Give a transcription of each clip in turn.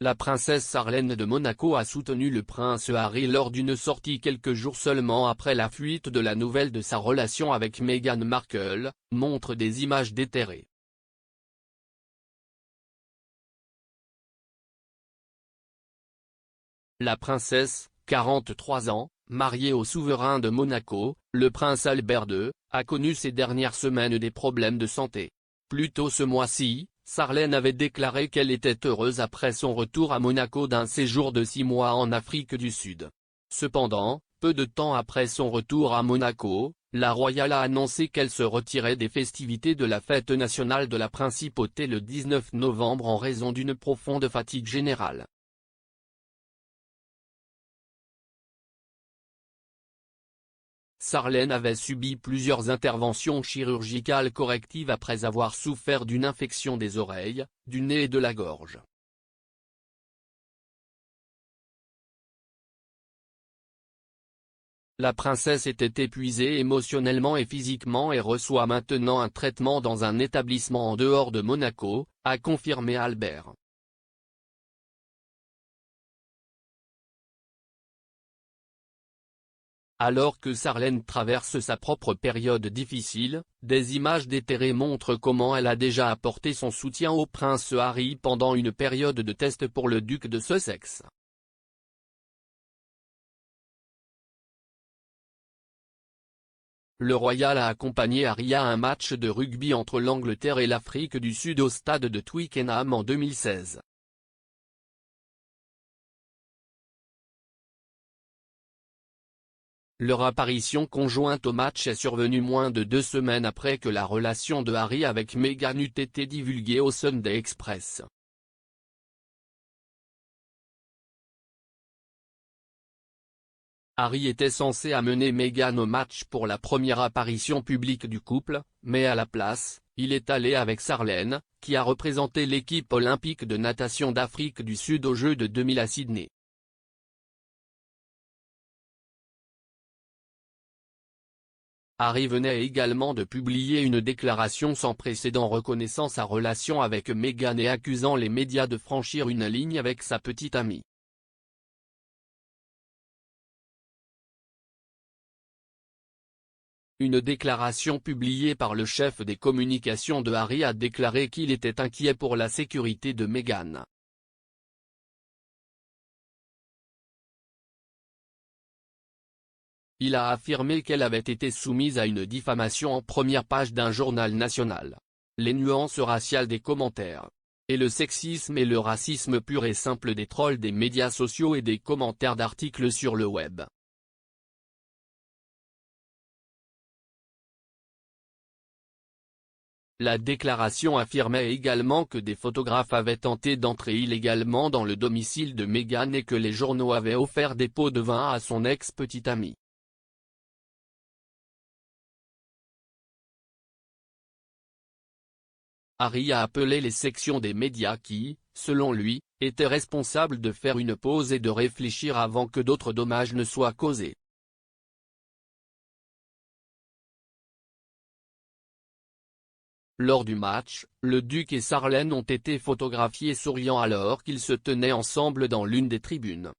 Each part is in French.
La princesse Sarlène de Monaco a soutenu le prince Harry lors d'une sortie quelques jours seulement après la fuite de la nouvelle de sa relation avec Meghan Markle, montre des images déterrées. La princesse, 43 ans, mariée au souverain de Monaco, le prince Albert II, a connu ces dernières semaines des problèmes de santé. Plus tôt ce mois-ci, Sarlène avait déclaré qu'elle était heureuse après son retour à Monaco d'un séjour de 6 mois en Afrique du Sud. Cependant, peu de temps après son retour à Monaco, la royale a annoncé qu'elle se retirait des festivités de la fête nationale de la principauté le 19 novembre en raison d'une profonde fatigue générale. Sarlène avait subi plusieurs interventions chirurgicales correctives après avoir souffert d'une infection des oreilles, du nez et de la gorge. La princesse était épuisée émotionnellement et physiquement et reçoit maintenant un traitement dans un établissement en dehors de Monaco, a confirmé Albert. Alors que Sarlène traverse sa propre période difficile, des images déterrées montrent comment elle a déjà apporté son soutien au prince Harry pendant une période de test pour le duc de Sussex. Le royal a accompagné Harry à un match de rugby entre l'Angleterre et l'Afrique du Sud au stade de Twickenham en 2016. Leur apparition conjointe au match est survenue moins de 2 semaines après que la relation de Harry avec Meghan eût été divulguée au Sunday Express. Harry était censé amener Meghan au match pour la première apparition publique du couple, mais à la place, il est allé avec Sarlène, qui a représenté l'équipe olympique de natation d'Afrique du Sud aux Jeux de 2000 à Sydney. Harry venait également de publier une déclaration sans précédent reconnaissant sa relation avec Meghan et accusant les médias de franchir une ligne avec sa petite amie. Une déclaration publiée par le chef des communications de Harry a déclaré qu'il était inquiet pour la sécurité de Meghan. Il a affirmé qu'elle avait été soumise à une diffamation en première page d'un journal national. Les nuances raciales des commentaires. Et le sexisme et le racisme pur et simple des trolls des médias sociaux et des commentaires d'articles sur le web. La déclaration affirmait également que des photographes avaient tenté d'entrer illégalement dans le domicile de Meghan et que les journaux avaient offert des pots de vin à son ex-petite amie. Harry a appelé les sections des médias qui, selon lui, étaient responsables de faire une pause et de réfléchir avant que d'autres dommages ne soient causés. Lors du match, le duc et Sarlène ont été photographiés souriant alors qu'ils se tenaient ensemble dans l'une des tribunes.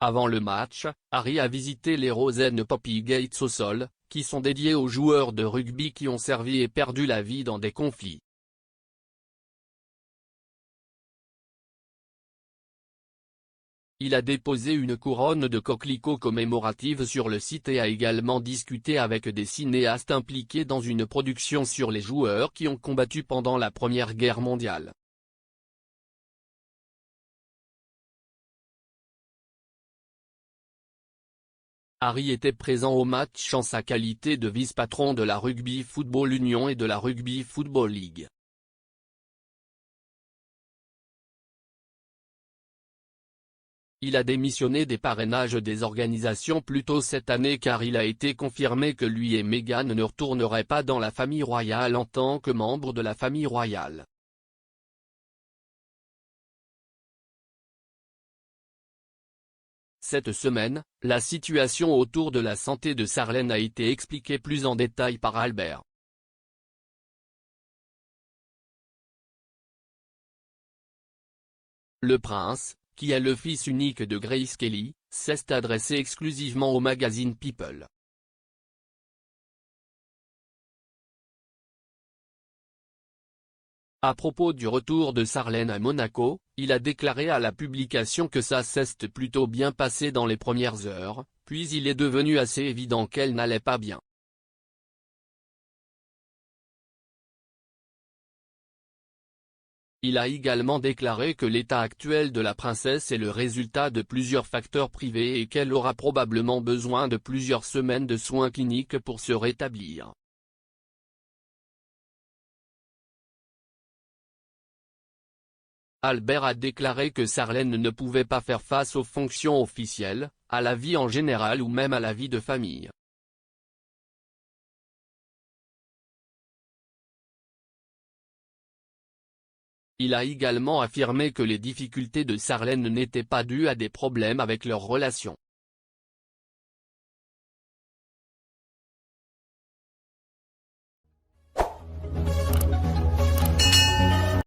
Avant le match, Harry a visité les Rosen Poppy Gates au sol, qui sont dédiés aux joueurs de rugby qui ont servi et perdu la vie dans des conflits. Il a déposé une couronne de coquelicots commémorative sur le site et a également discuté avec des cinéastes impliqués dans une production sur les joueurs qui ont combattu pendant la Première Guerre mondiale. Harry était présent au match en sa qualité de vice-patron de la Rugby Football Union et de la Rugby Football League. Il a démissionné des parrainages des organisations plus tôt cette année car il a été confirmé que lui et Meghan ne retourneraient pas dans la famille royale en tant que membre de la famille royale. Cette semaine, la situation autour de la santé de Sarlène a été expliquée plus en détail par Albert. Le prince, qui est le fils unique de Grace Kelly, s'est adressé exclusivement au magazine People. À propos du retour de Sarlène à Monaco, il a déclaré à la publication que ça s'est plutôt bien passé dans les premières heures, puis il est devenu assez évident qu'elle n'allait pas bien. Il a également déclaré que l'état actuel de la princesse est le résultat de plusieurs facteurs privés et qu'elle aura probablement besoin de plusieurs semaines de soins cliniques pour se rétablir. Albert a déclaré que Sarlène ne pouvait pas faire face aux fonctions officielles, à la vie en général ou même à la vie de famille. Il a également affirmé que les difficultés de Sarlène n'étaient pas dues à des problèmes avec leur relation.